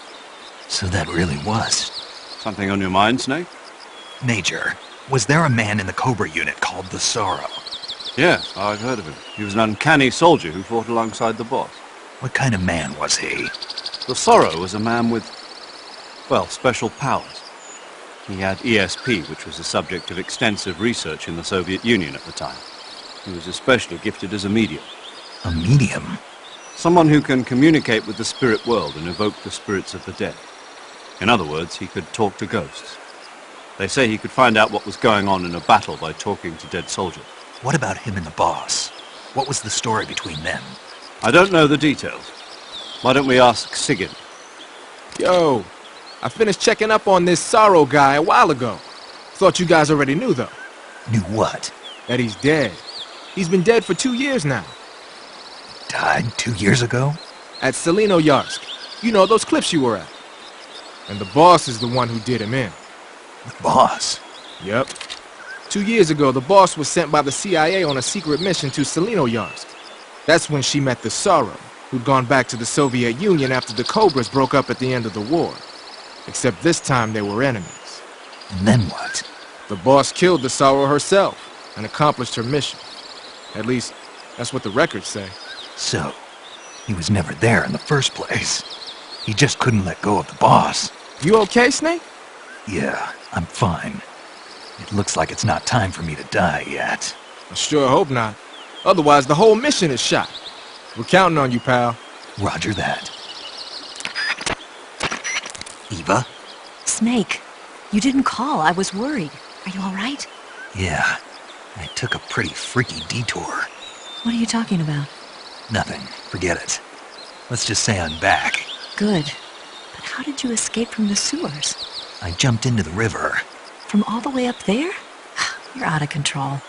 So that really was. Something on your mind, Snake? Major, was there a man in the Cobra unit called the Sorrow? Yes, I've heard of him. He was an uncanny soldier who fought alongside the boss. What kind of man was he? The Sorrow was a man with, well, special powers. He had ESP, which was the subject of extensive research in the Soviet Union at the time. He was especially gifted as a medium. A medium? Someone who can communicate with the spirit world and evoke the spirits of the dead. In other words, he could talk to ghosts. They say he could find out what was going on in a battle by talking to dead soldiers. What about him and the boss? What was the story between them? I don't know the details. Why don't we ask Sigyn? Yo, I finished checking up on this Sorrow guy a while ago. Thought you guys already knew, though. Knew what? That he's dead. He's been dead for 2 years now. Died 2 years ago? At Selino-Yarsk. You know, those cliffs you were at. And the boss is the one who did him in. The boss? Yep. 2 years ago, the boss was sent by the CIA on a secret mission to Selino-Yarsk. That's when she met the Sorrow, who'd gone back to the Soviet Union after the Cobras broke up at the end of the war. Except this time they were enemies. And then what? The boss killed the Sorrow herself and accomplished her mission. At least, that's what the records say. So, he was never there in the first place. He just couldn't let go of the boss. You okay, Snake? Yeah, I'm fine. It looks like it's not time for me to die yet. I sure hope not. Otherwise, the whole mission is shot. We're counting on you, pal. Roger that. Eva? Snake, you didn't call. I was worried. Are you all right? Yeah, I took a pretty freaky detour. What are you talking about? Nothing. Forget it. Let's just say I'm back. Good. But how did you escape from the sewers? I jumped into the river. From all the way up there? You're out of control.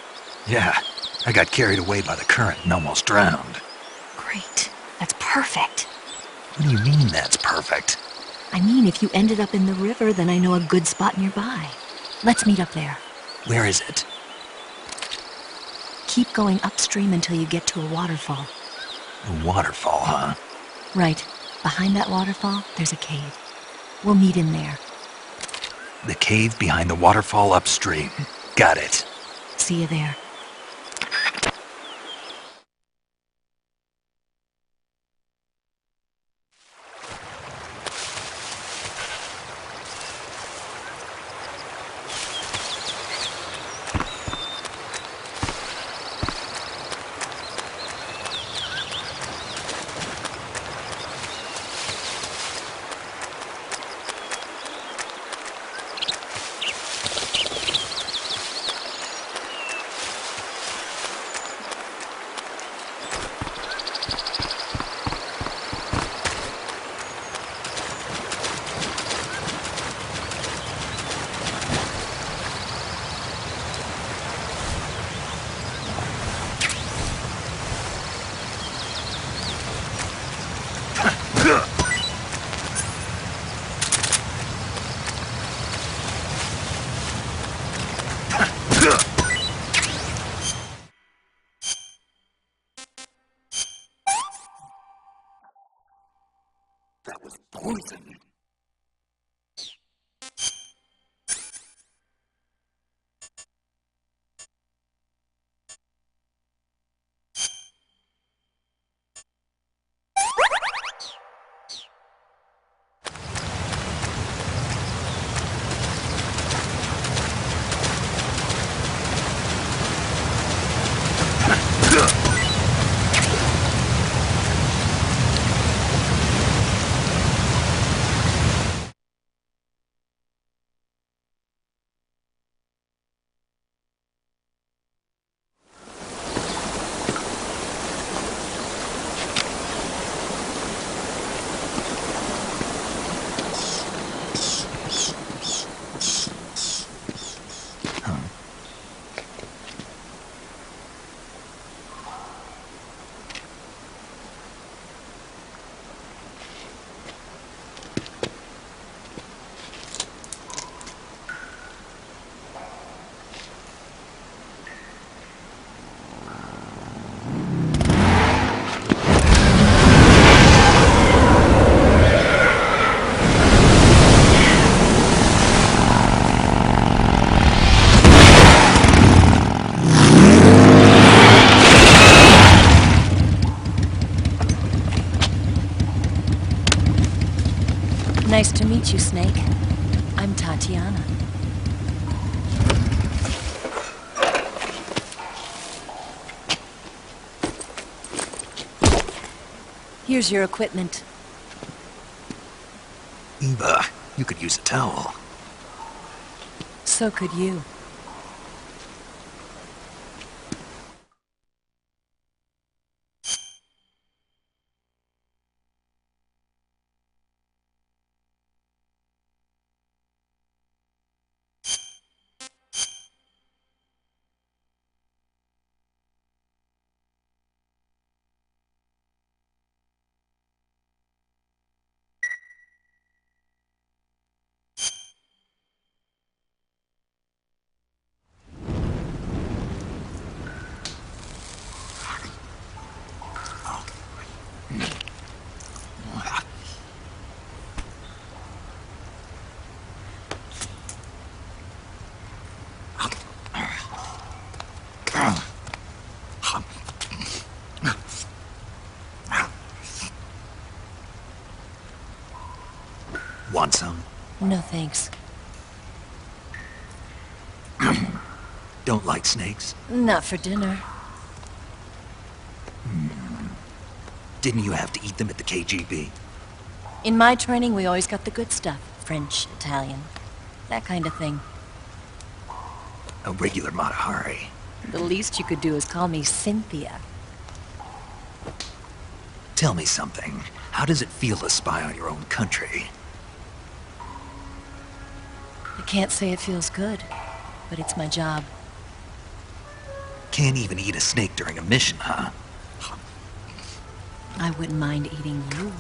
Yeah, I got carried away by the current and almost drowned. Great. That's perfect. What do you mean that's perfect? I mean, if you ended up in the river, then I know a good spot nearby. Let's meet up there. Where is it? Keep going upstream until you get to a waterfall. A waterfall, huh? Right. Behind that waterfall, there's a cave. We'll meet in there. The cave behind the waterfall upstream. Got it. See you there. That was poison. you, Snake. I'm Tatiana. Here's your equipment. Eva, you could use a towel. So could you. Want some? No thanks. Don't like snakes? Not for dinner. Didn't you have to eat them at the KGB? In my training, we always got the good stuff. French, Italian, that kind of thing. A regular Mata Hari. The least you could do is call me Cynthia. Tell me something. How does it feel to spy on your own country? I can't say it feels good, but it's my job. Can't even eat a snake during a mission, huh? I wouldn't mind eating you.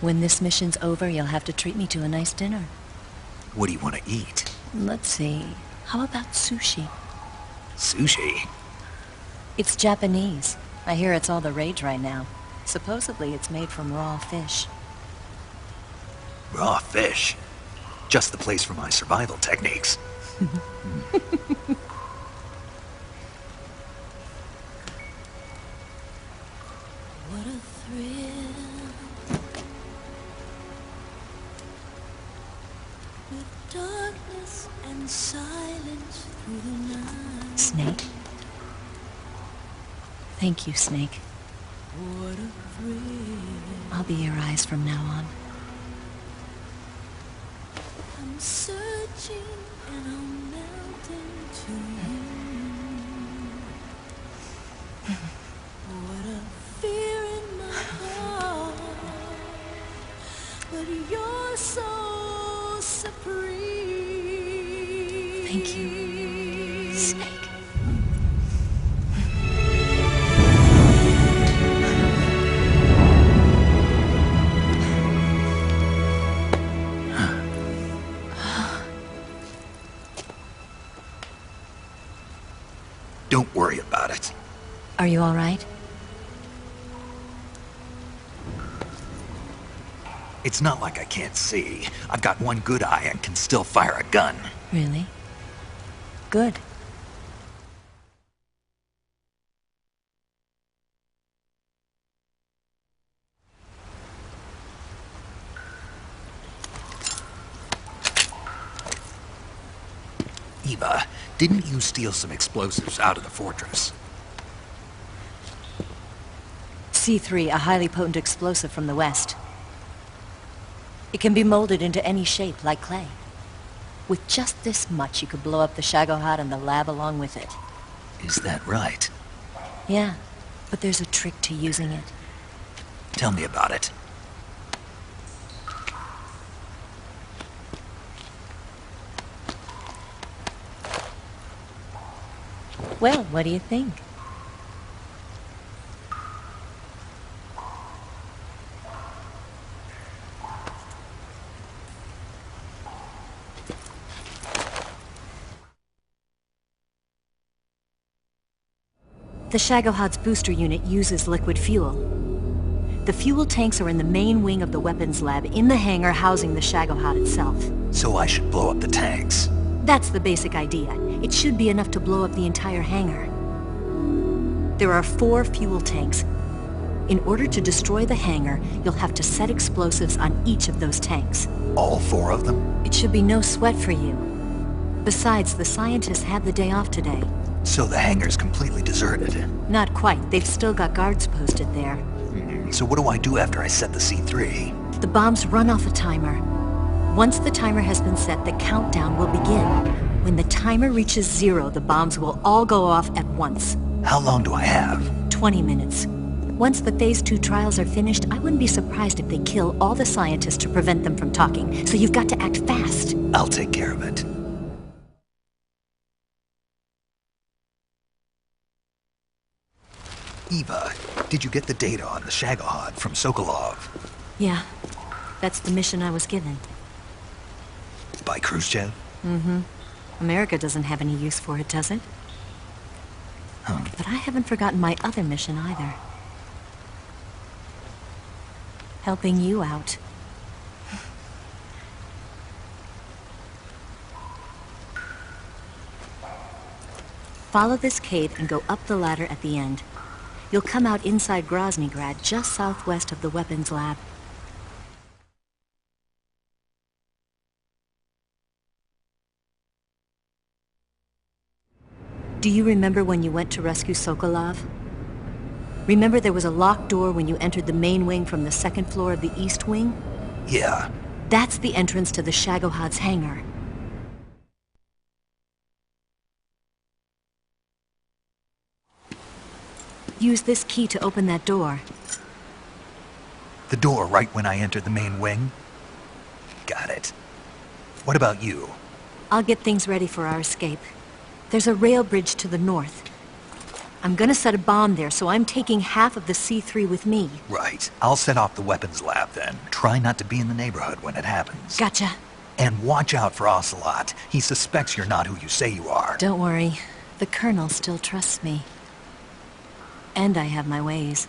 When this mission's over, you'll have to treat me to a nice dinner. What do you want to eat? Let's see. How about sushi? Sushi? It's Japanese. I hear it's all the rage right now. Supposedly it's made from raw fish. Raw fish? Just the place for my survival techniques. What a thrill. With darkness and silence through the night. Snake? Thank you, Snake. What a thrill. I'll be your eyes from now on. I'm searching and I'm melting to you. What a fear in my heart, but you're so supreme. Thank you, Snake. Don't worry about it. Are you all right? It's not like I can't see. I've got one good eye and can still fire a gun. Really? Good. Eva, didn't you steal some explosives out of the fortress? C3, a highly potent explosive from the west. It can be molded into any shape, like clay. With just this much, you could blow up the Shagohod and the lab along with it. Is that right? Yeah, but there's a trick to using it. Tell me about it. Well, what do you think? The Shagohod's booster unit uses liquid fuel. The fuel tanks are in the main wing of the weapons lab in the hangar housing the Shagohod itself. So I should blow up the tanks. That's the basic idea. It should be enough to blow up the entire hangar. There are 4 fuel tanks. In order to destroy the hangar, you'll have to set explosives on each of those tanks. All 4 of them? It should be no sweat for you. Besides, the scientists had the day off today. So the hangar's completely deserted. Not quite. They've still got guards posted there. So what do I do after I set the C3? The bombs run off a timer. Once the timer has been set, the countdown will begin. When the timer reaches 0, the bombs will all go off at once. How long do I have? 20 minutes. Once the Phase 2 trials are finished, I wouldn't be surprised if they kill all the scientists to prevent them from talking. So you've got to act fast. I'll take care of it. Eva, did you get the data on the Shagohod from Sokolov? Yeah, that's the mission I was given. By Khrushchev? Mm-hmm. America doesn't have any use for it, does it? But I haven't forgotten my other mission either. Helping you out. Follow this cave and go up the ladder at the end. You'll come out inside Groznygrad, just southwest of the weapons lab. Do you remember when you went to rescue Sokolov? Remember there was a locked door when you entered the main wing from the 2nd floor of the East Wing? Yeah. That's the entrance to the Shagohod's hangar. Use this key to open that door. The door right when I entered the main wing? Got it. What about you? I'll get things ready for our escape. There's a rail bridge to the north. I'm gonna set a bomb there, so I'm taking half of the C3 with me. Right. I'll set off the weapons lab then. Try not to be in the neighborhood when it happens. Gotcha. And watch out for Ocelot. He suspects you're not who you say you are. Don't worry. The Colonel still trusts me. And I have my ways.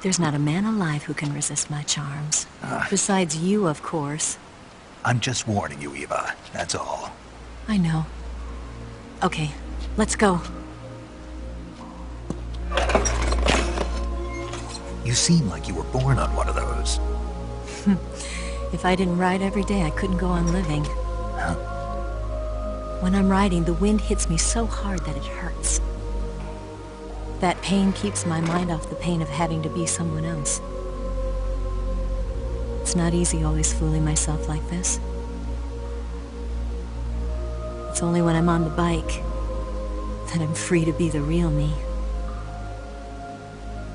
There's not a man alive who can resist my charms. Besides you, of course. I'm just warning you, Eva. That's all. I know. Okay, let's go. You seem like you were born on one of those. If I didn't ride every day, I couldn't go on living. Huh? When I'm riding, the wind hits me so hard that it hurts. That pain keeps my mind off the pain of having to be someone else. It's not easy always fooling myself like this. It's only when I'm on the bike that I'm free to be the real me.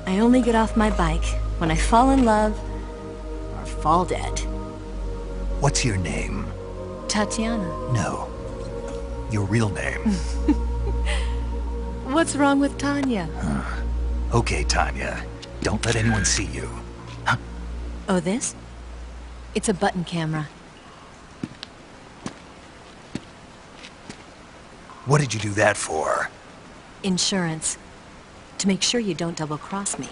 I only get off my bike when I fall in love or fall dead. What's your name? Tatiana. No. Your real name. What's wrong with Tanya? Okay, Tanya. Don't let anyone see you. Huh? Oh, this? It's a button camera. What did you do that for? Insurance. To make sure you don't double-cross me.